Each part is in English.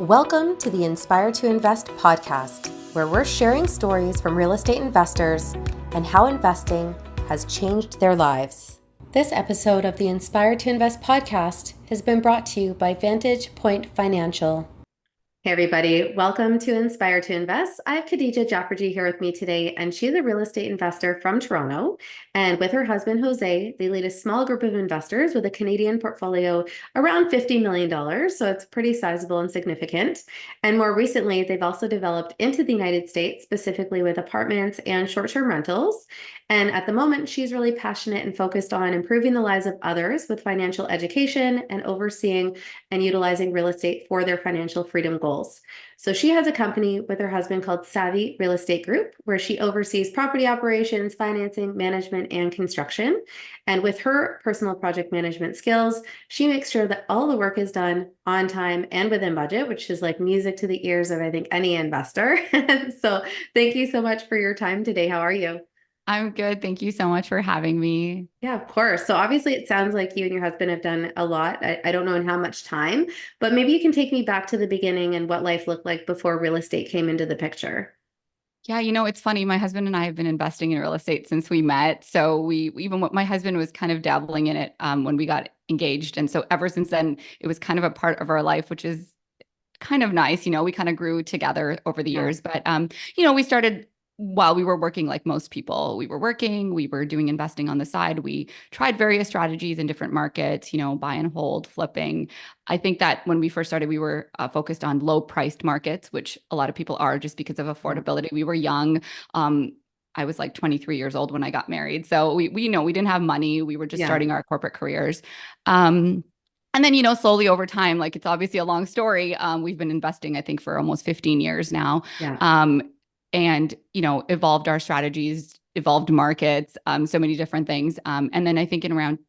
Welcome to the Inspire to Invest podcast, where we're sharing stories from real estate investors and how investing has changed their lives. This episode of the Inspire to Invest podcast has been brought to you by Vantage Point Financial. Hey everybody, welcome to Inspire to Invest. I have Khadija Jafferji here with me today, and she's a real estate investor from Toronto. And with her husband, Jose, they lead a small group of investors with a Canadian portfolio around $50 million. So it's pretty sizable and significant. And more recently, they've also developed into the United States, specifically with apartments and short-term rentals. And at the moment, she's really passionate and focused on improving the lives of others with financial education and overseeing and utilizing real estate for their financial freedom goals. So she has a company with her husband called Savvy Real Estate Group, where she oversees property operations, financing, management, and construction. And with her personal project management skills, she makes sure that all the work is done on time and within budget, which is like music to the ears of, I think, any investor. So thank you so much for your time today. How are you? I'm good. Thank you so much for having me. Yeah, of course. So obviously it sounds like you and your husband have done a lot. I don't know in how much time, but maybe you can take me back to the beginning and what life looked like before real estate came into the picture. Yeah, it's funny. My husband and I have been investing in real estate since we met. So my husband was kind of dabbling in it when we got engaged. And so ever since then, it was kind of a part of our life, which is kind of nice. We kind of grew together over the Yeah. years. But, we started while we were working like most people. We were working, we were doing investing on the side. We tried various strategies in different markets, buy and hold, flipping. I think that when we first started, we were focused on low priced markets, which a lot of people are just because of affordability. We were young. I was like 23 years old when I got married. So we didn't have money. We were just starting our corporate careers. And then, slowly over time, like it's obviously a long story. We've been investing, I think, for almost 15 years now. And, evolved our strategies, evolved markets, so many different things. And then I think in around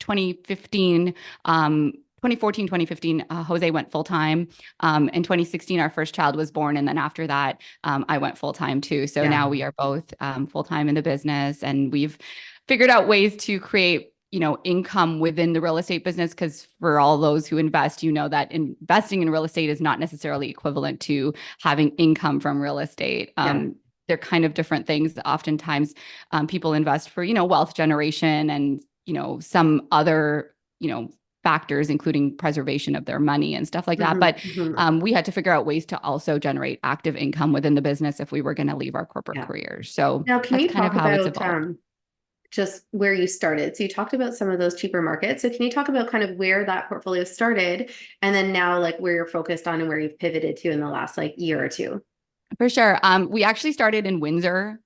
2015, 2014, 2015, Jose went full time. In 2016, our first child was born. And then after that, I went full time too. So now we are both full time in the business, and we've figured out ways to create income within the real estate business. Because for all those who invest, that investing in real estate is not necessarily equivalent to having income from real estate. They're kind of different things. Oftentimes people invest for, wealth generation and, some other, factors, including preservation of their money and stuff like that. But we had to figure out ways to also generate active income within the business if we were going to leave our corporate careers. So now, can you kind of talk how it's about evolved. just where you started? So you talked about some of those cheaper markets. So can you talk about kind of where that portfolio started, and then now like where you're focused on and where you've pivoted to in the last like year or two? For sure. We actually started in Windsor,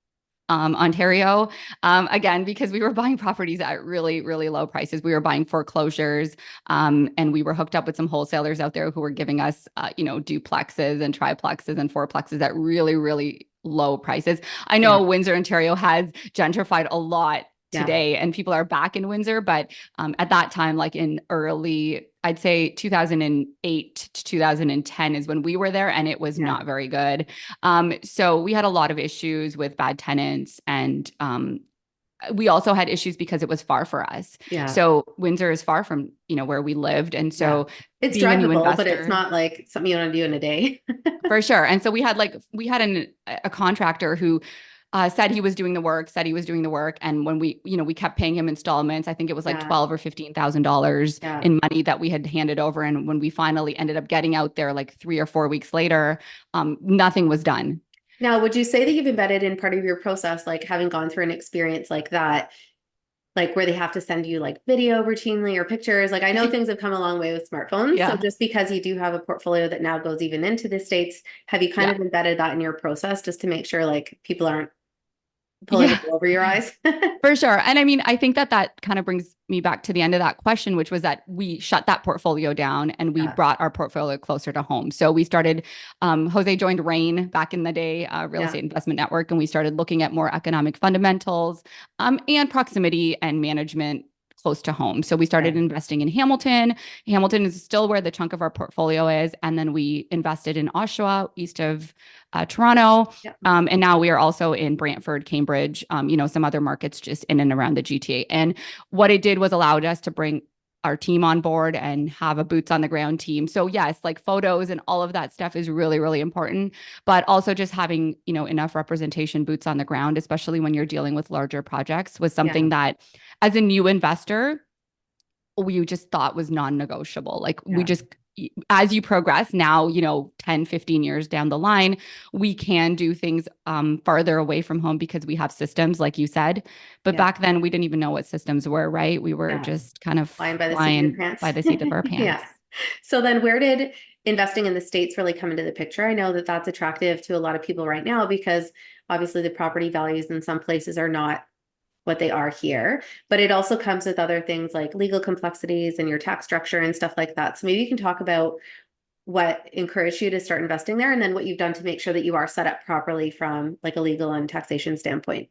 Ontario, again, because we were buying properties at really, really low prices. We were buying foreclosures, and we were hooked up with some wholesalers out there who were giving us, duplexes and triplexes and fourplexes at really, really low prices. I know Windsor, Ontario has gentrified a lot today, and people are back in Windsor, but at that time, like in early, I'd say 2008 to 2010 is when we were there, and it was not very good. So we had a lot of issues with bad tenants, and we also had issues because it was far for us. So Windsor is far from, where we lived. And so it's drivable, but it's not like something you want to do in a day. For sure. And so we had a contractor who said he was doing the work. And when we kept paying him installments, I think it was like $12,000 or $15,000 in money that we had handed over. And when we finally ended up getting out there, like 3 or 4 weeks later, nothing was done. Now, would you say that you've embedded in part of your process, like having gone through an experience like that, like where they have to send you like video routinely or pictures? Like I know things have come a long way with smartphones. So just because you do have a portfolio that now goes even into the States, have you kind of embedded that in your process just to make sure like people aren't pulling it over your eyes? For sure. And I mean, I think that kind of brings me back to the end of that question, which was that we shut that portfolio down and we brought our portfolio closer to home. So we started, Jose joined REAN back in the day, Real Estate Investment Network, and we started looking at more economic fundamentals and proximity and management close to home. So we started investing in Hamilton. Hamilton is still where the chunk of our portfolio is. And then we invested in Oshawa, east of Toronto. And now we are also in Brantford, Cambridge, some other markets just in and around the GTA. And what it did was allowed us to bring our team on board and have a boots on the ground team. So yes, like photos and all of that stuff is really, really important, but also just having, enough representation, boots on the ground, especially when you're dealing with larger projects, was something that as a new investor, we just thought was non-negotiable. Like we just, as you progress now, 10, 15 years down the line, we can do things farther away from home because we have systems, like you said. But back then we didn't even know what systems were, right? We were just kind of flying by the seat of your pants. By the seat of our pants. Yeah. So then where did investing in the States really come into the picture? I know that that's attractive to a lot of people right now because obviously the property values in some places are not what they are here, but it also comes with other things like legal complexities and your tax structure and stuff like that. So maybe you can talk about what encouraged you to start investing there and then what you've done to make sure that you are set up properly from like a legal and taxation standpoint.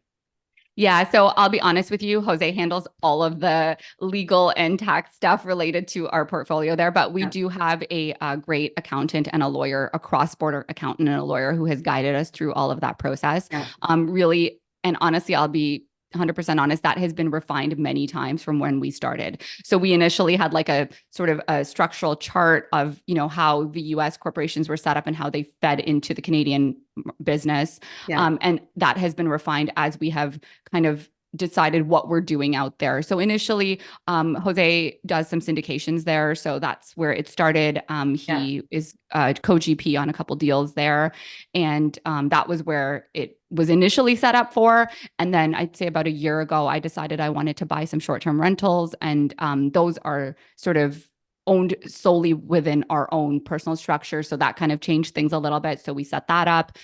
Yeah, so I'll be honest with you, Jose handles all of the legal and tax stuff related to our portfolio there, but we do have a great accountant and a lawyer, a cross-border accountant and a lawyer who has guided us through all of that process. Really, and honestly, I'll be 100% honest, that has been refined many times from when we started. So we initially had like a sort of a structural chart of, how the US corporations were set up and how they fed into the Canadian business. And that has been refined as we have kind of decided what we're doing out there. So initially, Jose does some syndications there. So that's where it started. He is co-GP on a couple deals there. And that was where it was initially set up for. And then I'd say about a year ago, I decided I wanted to buy some short-term rentals. And those are sort of owned solely within our own personal structure. So that kind of changed things a little bit. So we set that up.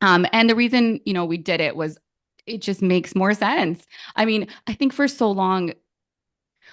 And the reason, we did it was it just makes more sense. I mean, I think for so long,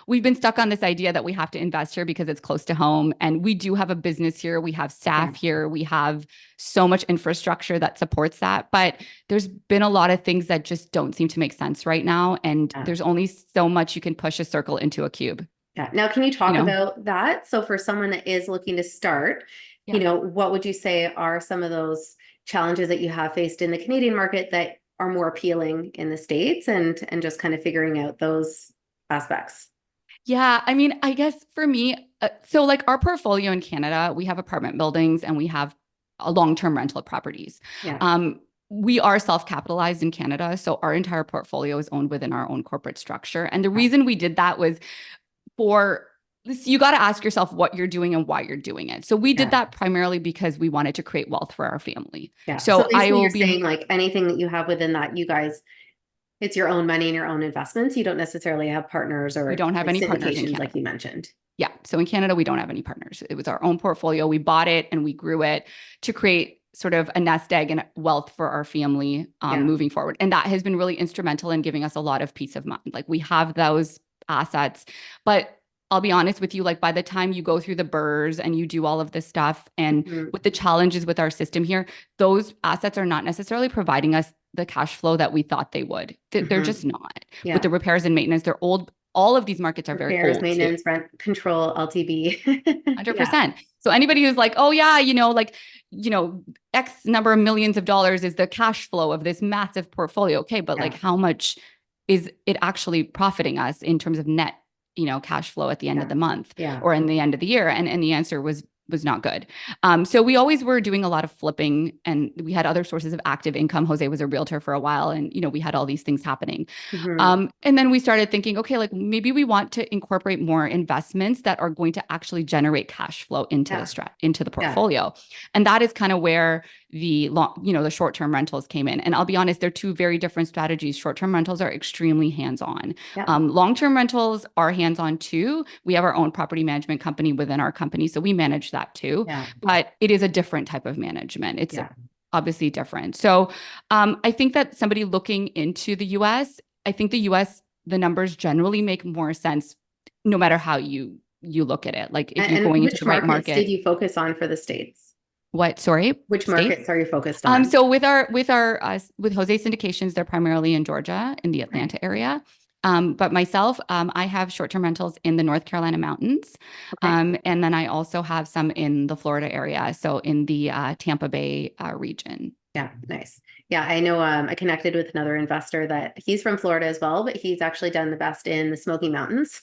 we've been stuck on this idea that we have to invest here because it's close to home. And we do have a business here. We have staff here. We have so much infrastructure that supports that. But there's been a lot of things that just don't seem to make sense right now. And there's only so much you can push a circle into a cube. Now, can you talk about that? So for someone that is looking to start, what would you say are some of those challenges that you have faced in the Canadian market that are more appealing in the States and just kind of figuring out those aspects? Yeah, I mean, I guess for me, so like our portfolio in Canada, we have apartment buildings and we have a long-term rental properties. We are self-capitalized in Canada, so our entire portfolio is owned within our own corporate structure. And the reason we did that was you got to ask yourself what you're doing and why you're doing it. So we did that primarily because we wanted to create wealth for our family. So I will be saying like anything that you have within that, you guys, it's your own money and your own investments. You don't necessarily have partners or we don't have any partners in Canada, like you mentioned. Yeah. So in Canada, we don't have any partners. It was our own portfolio. We bought it and we grew it to create sort of a nest egg and wealth for our family moving forward. And that has been really instrumental in giving us a lot of peace of mind. Like we have those assets, but I'll be honest with you, like by the time you go through the BRRRRs and you do all of this stuff and with the challenges with our system here, those assets are not necessarily providing us the cash flow that we thought they would. They're just not. With the repairs and maintenance, they're old. All of these markets are very old. Maintenance, rent control, LTV. 100%. So anybody who's like, oh yeah, X number of millions of dollars is the cash flow of this massive portfolio. Okay, but like how much is it actually profiting us in terms of net cash flow at the end of the month or in the end of the year? And the answer was not good. So we always were doing a lot of flipping and we had other sources of active income. Jose was a realtor for a while and, we had all these things happening. And then we started thinking, okay, like maybe we want to incorporate more investments that are going to actually generate cash flow into the portfolio. And that is kind of where the short-term rentals came in. And I'll be honest, they're two very different strategies. Short-term rentals are extremely hands-on. Long-term rentals are hands-on too. We have our own property management company within our company, so we manage that too. But it is a different type of management. It's obviously different. So I think that somebody looking into the US, I think the US, the numbers generally make more sense no matter how you look at it. Like if you're going into the right market. Did you focus on for the States? What? Sorry? Which markets are you focused on? So with Jose syndications, they're primarily in Georgia, in the Atlanta area. But myself, I have short-term rentals in the North Carolina mountains. And then I also have some in the Florida area. So in the Tampa Bay region. Yeah, nice. Yeah, I know I connected with another investor that he's from Florida as well, but he's actually done the best in the Smoky Mountains.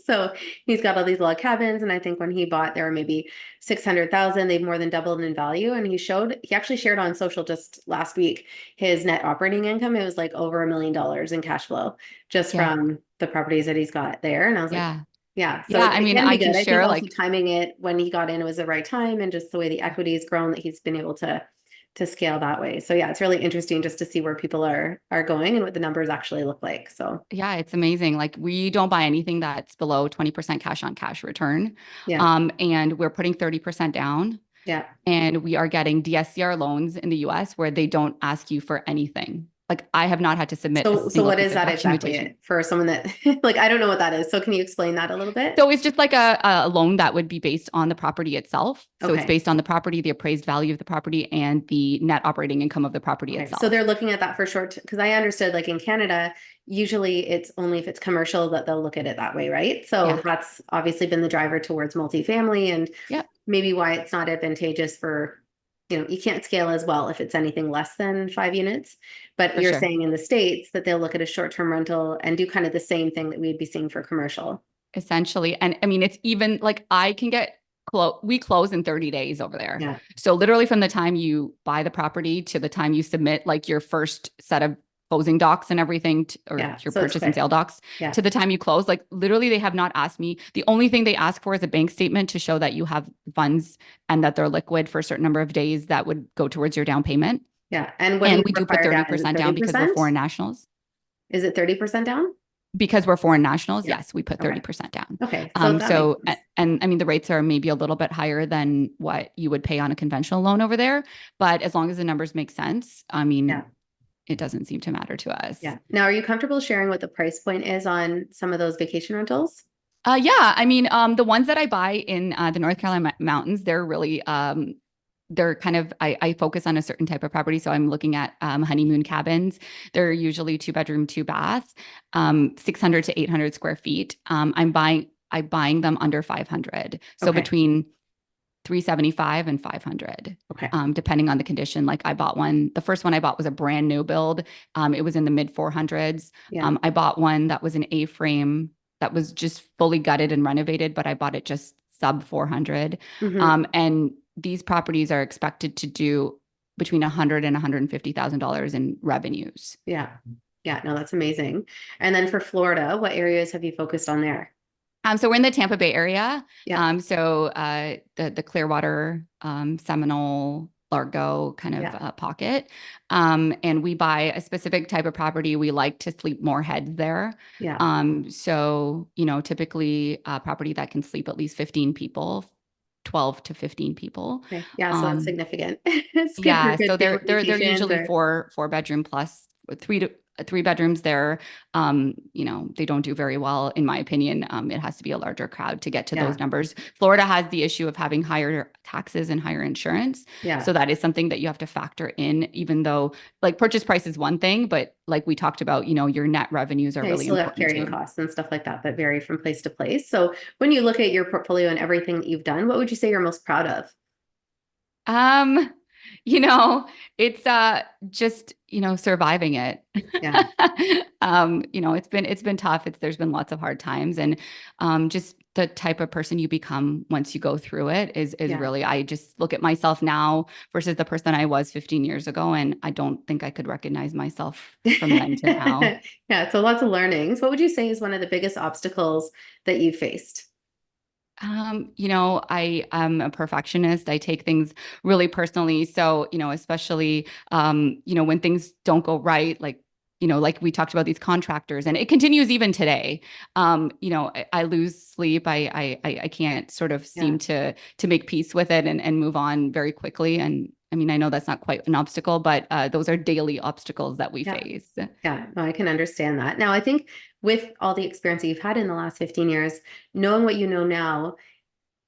So he's got all these log cabins, and I think when he bought, there were maybe 600,000. They've more than doubled in value. And he actually shared on social just last week his net operating income. It was like over $1 million in cash flow just Yeah. from the properties that he's got there. And I was like, Yeah. yeah, so Yeah. I it mean, can I be can good. I think share also like, timing it when he got in, it was the right time, and just the way the equity has grown that he's been able to scale that way. So yeah, it's really interesting just to see where people are going and what the numbers actually look like. So yeah, it's amazing. Like we don't buy anything that's below 20% cash on cash return. yeah, And we're putting 30% down. yeah. And we are getting DSCR loans in the US where they don't ask you for anything. Like I have not had to submit a So single what piece is of that exactly documentation. for someone that like I don't know what that is. So can you explain that a little bit? So it's just like a loan that would be based on the property itself. So it's Okay. based on the property, the appraised value of the property, and the net operating income of the property Okay. So itself. they're looking at that for short because I understood like in Canada, usually it's only if it's commercial that they'll look at it that way, right? So Yeah. that's obviously been the driver towards multifamily and Yep. maybe why it's not advantageous for, you can't scale as well if it's anything less than 5 units. But For you're sure. saying in the States that they'll look at a short-term rental and do kind of the same thing that we'd be seeing for commercial. Essentially. And I mean, it's even like I can get we close in 30 days over there. Yeah. So literally from the time you buy the property to the time you submit like your first set of closing docs and everything or Yeah. your So it's purchase and quick. sale docs Yeah. to the time you close, like literally they have not asked me. The only thing they ask for is a bank statement to show that you have funds and that they're liquid for a certain number of days that would go towards your down payment. Yeah. And what do And you we do put require down? Is it 30% down because we're 30%? foreign nationals. Is it 30% down? Because we're foreign nationals, Yeah. yes, we put Okay. 30% down. Okay. So that makes sense. And I mean, the rates are maybe a little bit higher than what you would pay on a conventional loan over there. But as long as the numbers make sense, I mean, Yeah. it doesn't seem to matter to us. Yeah. Now, are you comfortable sharing what the price point is on some of those vacation rentals? Yeah, I mean, the ones that I buy in the North Carolina mountains, they're kind of, I focus on a certain type of property. So I'm looking at honeymoon cabins. They're usually 2 bedroom, 2 bath, 600 to 800 square feet. I'm buying them under 500. So Okay. between 375 and 500, Okay. depending on the condition. Like I bought one, the first one I bought was a brand new build. It was in the mid 400s. Yeah. I bought one that was an A-frame that was just fully gutted and renovated, but I bought it just sub 400. Hmm. And these properties are expected to do between 100 and $150,000 in revenues. Yeah. Yeah. No, that's amazing. And then for Florida, what areas have you focused on there? So we're in the Tampa Bay area. Yeah. The Clearwater, Seminole, Largo kind of Yeah. pocket. And we buy a specific type of property. We like to sleep more heads there. Yeah. Typically a property that can sleep at least 15 people, 12 to 15 people. Okay. Yeah. So that's Um, significant. It's good for yeah, good so family they're vacations usually or four bedroom plus three bedrooms there. They don't do very well in my opinion. It has to be a larger crowd to get to yeah. those numbers. Florida has the issue of having higher taxes and higher insurance. Yeah. So that is something that you have to factor in, even though like purchase price is one thing, but like we talked about, your net revenues are Yeah, you really still have important carrying too. costs and stuff like that that vary from place to place. So when you look at your portfolio and everything that you've done, what would you say you're most proud of? Um, you know, it's just, surviving it. Yeah. It's been tough. There's been lots of hard times and just the type of person you become once you go through it is Yeah. really, I just look at myself now versus the person I was 15 years ago and I don't think I could recognize myself from then to now. Yeah. So lots of learnings. What would you say is one of the biggest obstacles that you faced? I am a perfectionist. I take things really personally. So, especially, when things don't go right, like we talked about these contractors and it continues even today. I lose sleep. I can't sort of Yeah. seem to make peace with it and move on very quickly. And I mean, I know that's not quite an obstacle, but those are daily obstacles that we Yeah. face. Yeah. No, I can understand that. Now, I think with all the experience that you've had in the last 15 years, knowing what you know now,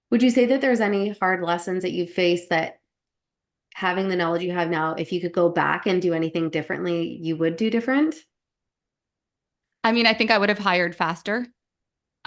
would you say that there's any hard lessons that you've faced that having the knowledge you have now, if you could go back and do anything differently, you would do different? I mean, I think I would have hired faster.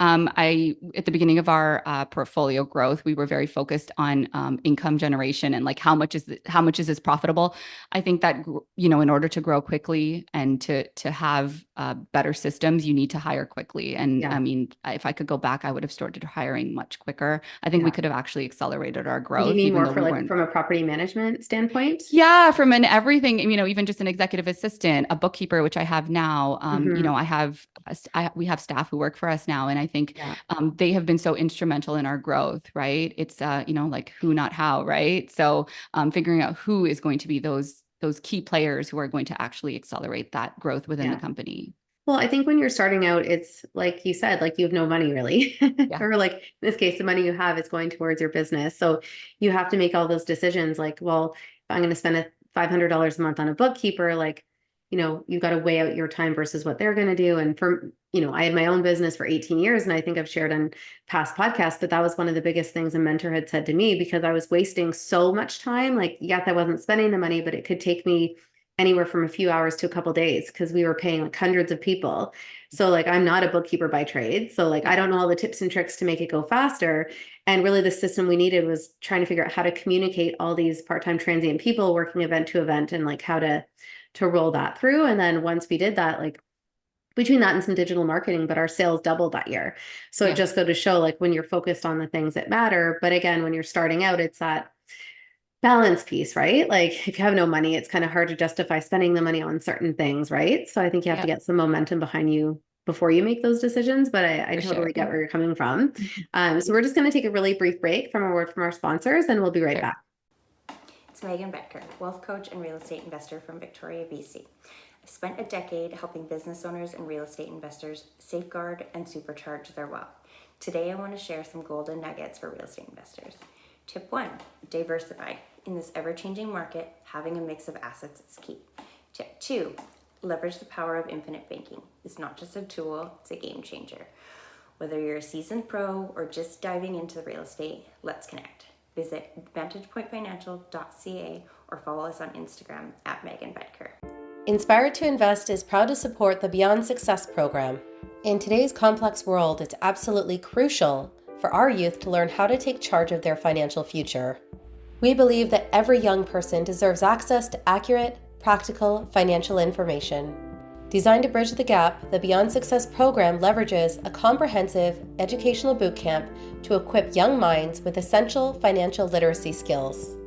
At the beginning of our portfolio growth, we were very focused on income generation and like how much is this profitable. I think that in order to grow quickly and to have better systems, you need to hire quickly. And Yeah. I mean, if I could go back, I would have started hiring much quicker. I think we Yeah. could have actually accelerated our Do you growth, mean even more though for we like weren't. from a property management standpoint? Yeah, from an everything, even just an executive assistant, a bookkeeper, which I have now. Mm-hmm. We have staff who work for us now, and I think Yeah. they have been so instrumental in our growth. Right? It's like who, not how. Right? So figuring out who is going to be those key players who are going to actually accelerate that growth within the Yeah. company. Well, I think when you're starting out, it's like you said, like you have no money really. Yeah. Or like in this case, the money you have is going towards your business. So you have to make all those decisions like, well, if I'm going to spend $500 a month on a bookkeeper, like, you've got to weigh out your time versus what they're going to do. And I had my own business for 18 years, and I think I've shared on past podcasts, but that was one of the biggest things a mentor had said to me, because I was wasting so much time. Like, yes, I wasn't spending the money, but it could take me anywhere from a few hours to a couple days because we were paying like hundreds of people. So like I'm not a bookkeeper by trade. So like Yeah. I don't know all the tips and tricks to make it go faster. And really the system we needed was trying to figure out how to communicate all these part-time transient people working event to event and like how to roll that through. And then once we did that, like between that and some digital marketing, but our sales doubled that year. So it Yeah. just go to show like when you're focused on the things that matter. But again, when you're starting out, it's that balance piece, right? Like if you have no money, it's kind of hard to justify spending the money on certain things, right? So I think you have to Yeah. get some momentum behind you before you make those decisions. But I For sure. totally get where you're coming from. So we're just going to take a really brief break from a word from our sponsors, and we'll be right Sure. back. It's Megan Betker, wealth coach and real estate investor from Victoria, BC. I've spent a decade helping business owners and real estate investors safeguard and supercharge their wealth. Today, I want to share some golden nuggets for real estate investors. Tip 1, diversify. In this ever-changing market, having a mix of assets is key. Tip 2, leverage the power of infinite banking. It's not just a tool, it's a game changer. Whether you're a seasoned pro or just diving into the real estate, let's connect. Visit vantagepointfinancial.ca or follow us on Instagram at Megan Betker. Inspired to Invest is proud to support the Beyond Success program. In today's complex world, it's absolutely crucial for our youth to learn how to take charge of their financial future. We believe that every young person deserves access to accurate, practical financial information. Designed to bridge the gap, the Beyond Success program leverages a comprehensive educational bootcamp to equip young minds with essential financial literacy skills.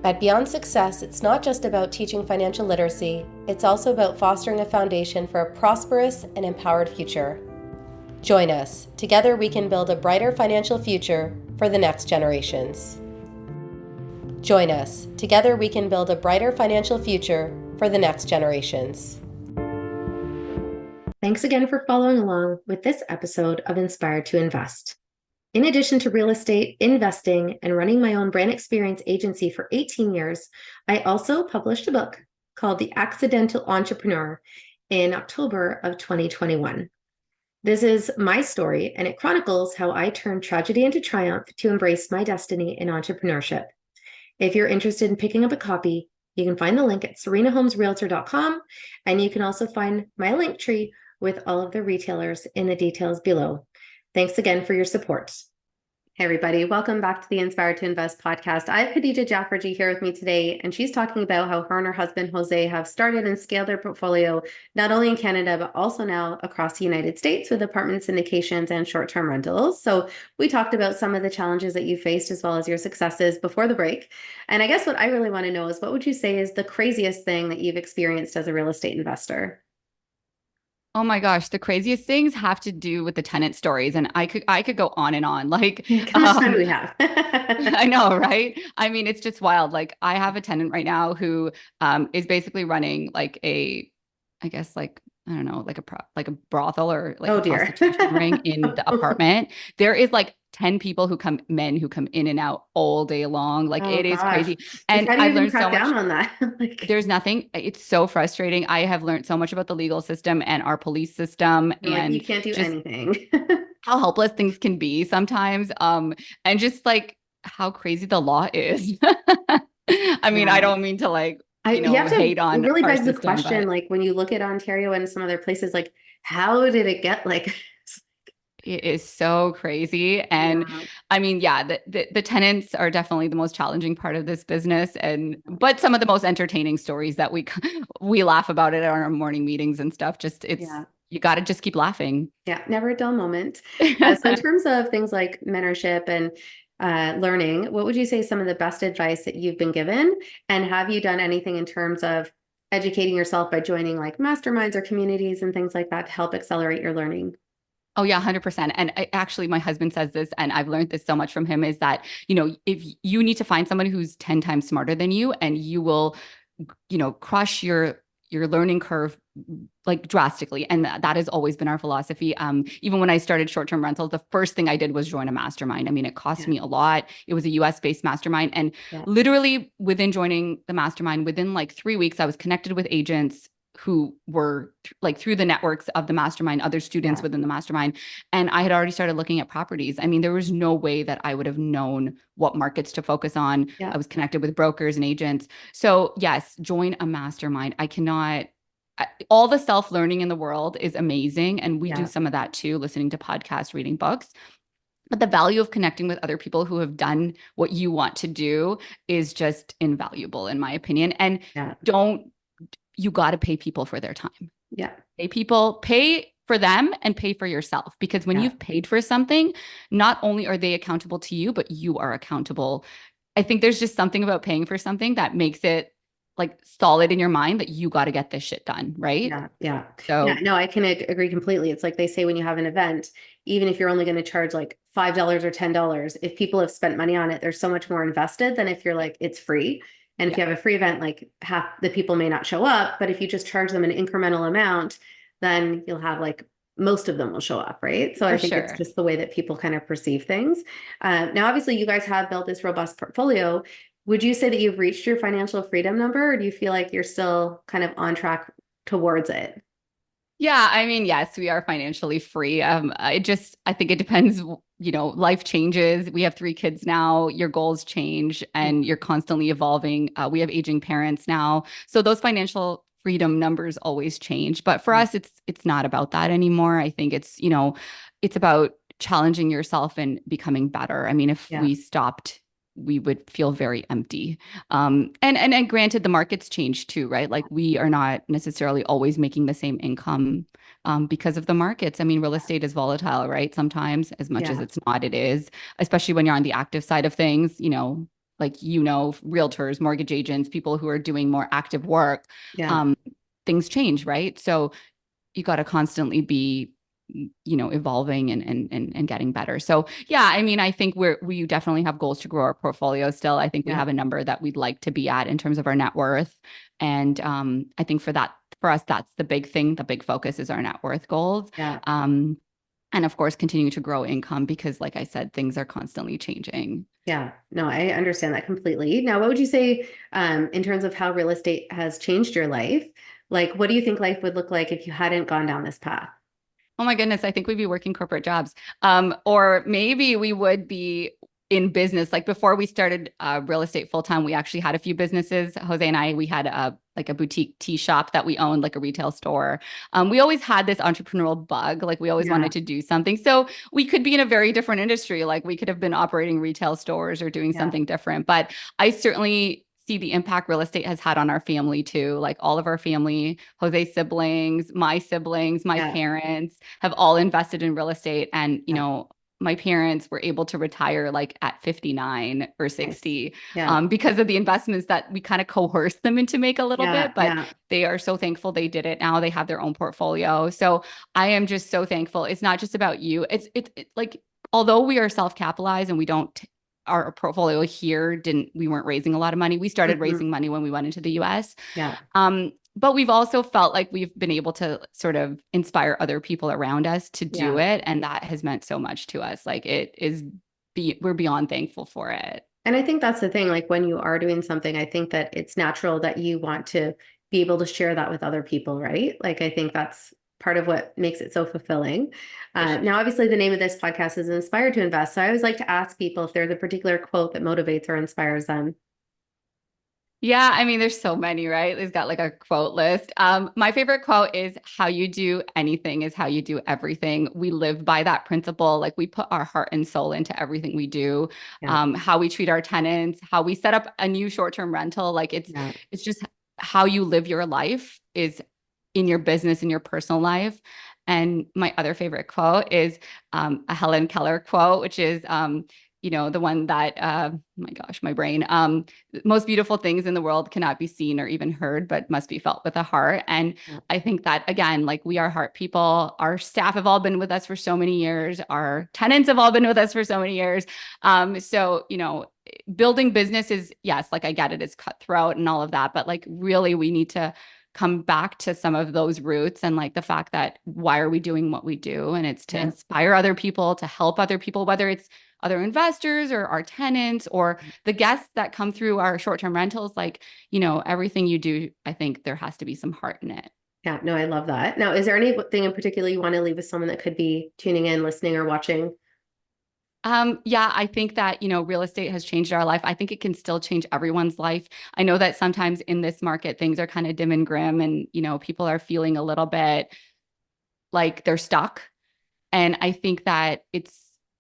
At Beyond Success, it's not just about teaching financial literacy, it's also about fostering a foundation for a prosperous and empowered future. Join us. Together we can build a brighter financial future for the next generations. Join us. Together we can build a brighter financial future for the next generations. Thanks again for following along with this episode of Inspired to Invest. In addition to real estate, investing, and running my own brand experience agency for 18 years, I also published a book called The Accidental Entrepreneur in October of 2021. This is my story, and it chronicles how I turned tragedy into triumph to embrace my destiny in entrepreneurship. If you're interested in picking up a copy, you can find the link at serenahomesrealtor.com, and you can also find my link tree with all of the retailers in the details below. Thanks again for your support. Hey everybody, welcome back to the Inspired to Invest podcast. I have Khadija Jafferji here with me today, and she's talking about how her and her husband Jose have started and scaled their portfolio, not only in Canada, but also now across the United States with apartment syndications and short-term rentals. So we talked about some of the challenges that you faced as well as your successes before the break. And I guess what I really want to know is, what would you say is the craziest thing that you've experienced as a real estate investor? Oh my gosh, the craziest things have to do with the tenant stories, and I could go on and on. Like, How much time do we have? I know, right? I mean, it's just wild. Like, I have a tenant right now who is basically running like I guess like I don't know, like a brothel or like Oh a dear. prostitution ring in the apartment. There is like 10 people men who come in and out all day long. Like Oh it is gosh. crazy. Like, And how do you I've even learned so crack much. down on that? Like, There's nothing. It's so frustrating. I have learned so much about the legal system and our police system you're like, you and can't do just anything. how helpless things can be sometimes. And just like how crazy the law is. I mean, I Yeah. don't mean to like, You have to, hate it on really our begs the system, question, but like when you look at Ontario and some other places, like how did it get like It is so crazy. And Yeah. I mean, yeah, the tenants are definitely the most challenging part of this business, but some of the most entertaining stories that we laugh about it on our morning meetings and stuff. Just Yeah. you got to just keep laughing. Yeah. Never a dull moment. So in terms of things like mentorship and learning, what would you say is some of the best advice that you've been given? And have you done anything in terms of educating yourself by joining like masterminds or communities and things like that to help accelerate your learning? Oh yeah, 100%. And actually, my husband says this, and I've learned this so much from him, is that, if you need to find someone who's 10 times smarter than you, and you will, crush your learning curve like drastically. And that has always been our philosophy. Even when I started short-term rentals, the first thing I did was join a mastermind. I mean, it cost Yeah. me a lot. It was a US-based mastermind. And Yeah. literally within joining the mastermind, within like 3 weeks, I was connected with agents who were like through the networks of the mastermind, other students Yeah. within the mastermind. And I had already started looking at properties. I mean, there was no way that I would have known what markets to focus on. Yeah. I was connected with brokers and agents. So yes, join a mastermind. All the self-learning in the world is amazing. And we do Yeah. some of that too, listening to podcasts, reading books. But the value of connecting with other people who have done what you want to do is just invaluable, in my opinion. And Yeah. don't, you got to pay people for their time. Yeah. Pay for them and pay for yourself. Because when Yeah. you've paid for something, not only are they accountable to you, but you are accountable. I think there's just something about paying for something that makes it like solid in your mind that you got to get this shit done, right? Yeah, yeah. Yeah, So no, I can agree completely. It's like they say when you have an event, even if you're only going to charge like $5 or $10, if people have spent money on it, they're so much more invested than if you're like, it's free. And if yeah, you have a free event, like half the people may not show up, but if you just charge them an incremental amount, then you'll have like most of them will show up, right? So I for think it's sure. just the way that people kind of perceive things. Now, obviously, you guys have built this robust portfolio. Would you say that you've reached your financial freedom number, or do you feel like you're still kind of on track towards it? Yeah, I mean, yes, we are financially free. I think it depends, life changes. We have 3 kids now, your goals change and you're constantly evolving. We have aging parents now. So those financial freedom numbers always change. But for Yeah. us, it's not about that anymore. I think it's about challenging yourself and becoming better. I mean, if Yeah. we stopped, we would feel very empty. And granted, the markets change too, right? Like we are not necessarily always making the same income because of the markets. I mean, real estate is volatile, right? Sometimes, as much as Yeah. it's not, it is, especially when you're on the active side of things, like, realtors, mortgage agents, people who are doing more active work, Yeah. um, things change, right? So you got to constantly be evolving and getting better. So yeah, I mean, I think we definitely have goals to grow our portfolio still. I think we Yeah. have a number that we'd like to be at in terms of our net worth. And I think for us, that's the big thing. The big focus is our net worth goals. Yeah. Um, and of course, continue to grow income because, like I said, things are constantly changing. Yeah. No, I understand that completely. Now, what would you say, in terms of how real estate has changed your life? Like, what do you think life would look like if you hadn't gone down this path? Oh my goodness, I think we'd be working corporate jobs. Or maybe we would be in business. Like before we started real estate full time, we actually had a few businesses. Jose and I, we had a boutique tea shop that we owned, like a retail store. We always had this entrepreneurial bug. Like we always Yeah. wanted to do something. So we could be in a very different industry. Like we could have been operating retail stores or doing Yeah. something different. But I certainly see the impact real estate has had on our family too. Like all of our family, Jose's siblings, my Yeah. parents have all invested in real estate. And, Yeah. my parents were able to retire like at 59 or Nice. 60 Yeah. because of the investments that we kind of coerced them into make a little Yeah. bit. But Yeah. they are so thankful they did it. Now they have their own portfolio. So I am just so thankful. It's not just about you. Like, although we are self-capitalized and we don't our portfolio here we weren't raising a lot of money. We started Mhm. raising money when we went into the US. Yeah. But we've also felt like we've been able to sort of inspire other people around us to do Yeah. it. And that has meant so much to us. Like we're beyond thankful for it. And I think that's the thing. Like when you are doing something, I think that it's natural that you want to be able to share that with other people, right? Like I think that's part of what makes it so fulfilling. For sure. Now, obviously, the name of this podcast is Inspired to Invest. So I always like to ask people if there's a particular quote that motivates or inspires them. Yeah, I mean, there's so many, right? There's got like a quote list. My favorite quote is how you do anything is how you do everything. We live by that principle. Like we put our heart and soul into everything we do. Yeah. How we treat our tenants, how we set up a new short-term rental. Like Yeah. it's just how you live your life is in your business, in your personal life. And my other favorite quote is a Helen Keller quote, which is the one that oh my gosh, my brain. Most beautiful things in the world cannot be seen or even heard, but must be felt with a heart. And Yeah. I think that, again, like we are heart people. Our staff have all been with us for so many years. Our tenants have all been with us for so many years. So, building business is, yes, like I get it, it's cutthroat and all of that. But like really, we need to come back to some of those roots and like the fact that why are we doing what we do? And it's to Yeah. inspire other people, to help other people, whether it's other investors or our tenants or the guests that come through our short-term rentals. Like, everything you do, I think there has to be some heart in it. Yeah, no, I love that. Now, is there anything in particular you want to leave with someone that could be tuning in, listening, or watching? Yeah, I think that, real estate has changed our life. I think it can still change everyone's life. I know that sometimes in this market, things are kind of dim and grim and, people are feeling a little bit like they're stuck. And I think that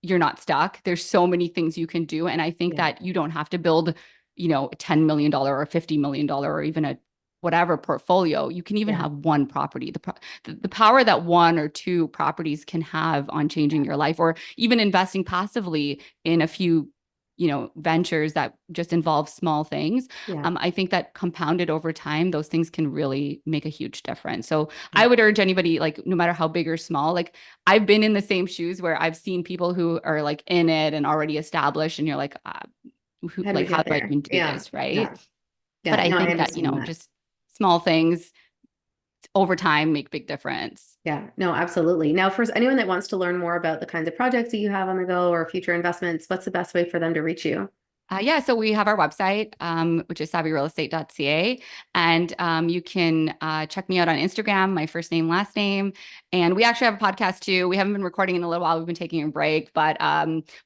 you're not stuck. There's so many things you can do. And I think Yeah. that you don't have to build, a $10 million or $50 million or even a whatever portfolio. You can even Yeah. have one property. The power that one or two properties can have on changing your life, or even investing passively in a few ventures that just involve small things. Yeah. I think that compounded over time, those things can really make a huge difference. So Yeah. I would urge anybody, like, no matter how big or small, like I've been in the same shoes where I've seen people who are like in it and already established, and you're like, How do we how get do I there? even do Yeah. this? Right. Yeah. But Yeah. I No, I think that, understand that. just small things over time make big difference. Yeah. No, absolutely. Now, for anyone that wants to learn more about the kinds of projects that you have on the go or future investments, what's the best way for them to reach you? Yeah, so we have our website, which is savvyrealestate.ca. And you can check me out on Instagram, my first name, last name. And we actually have a podcast too. We haven't been recording in a little while. We've been taking a break, but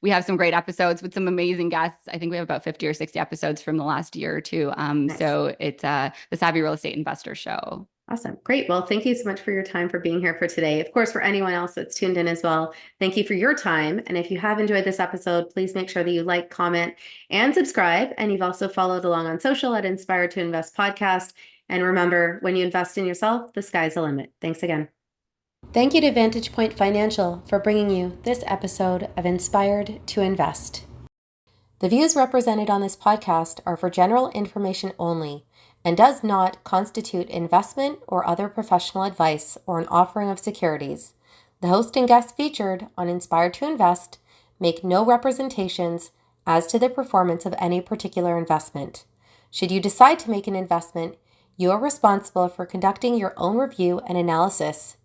we have some great episodes with some amazing guests. I think we have about 50 or 60 episodes from the last year or two. Nice. So it's the Savvy Real Estate Investor Show. Awesome. Great. Well, thank you so much for your time, for being here for today. Of course, for anyone else that's tuned in as well, thank you for your time. And if you have enjoyed this episode, please make sure that you like, comment, and subscribe. And you've also followed along on social at Inspired to Invest Podcast. And remember, when you invest in yourself, the sky's the limit. Thanks again. Thank you to Vantage Point Financial for bringing you this episode of Inspired to Invest. The views represented on this podcast are for general information only and does not constitute investment or other professional advice or an offering of securities. The host and guests featured on Inspired to Invest make no representations as to the performance of any particular investment. Should you decide to make an investment, you are responsible for conducting your own review and analysis.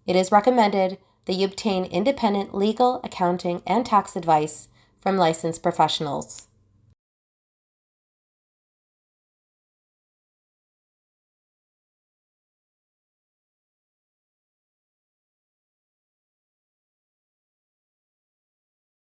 It is recommended that you obtain independent legal, accounting, and tax advice from licensed professionals.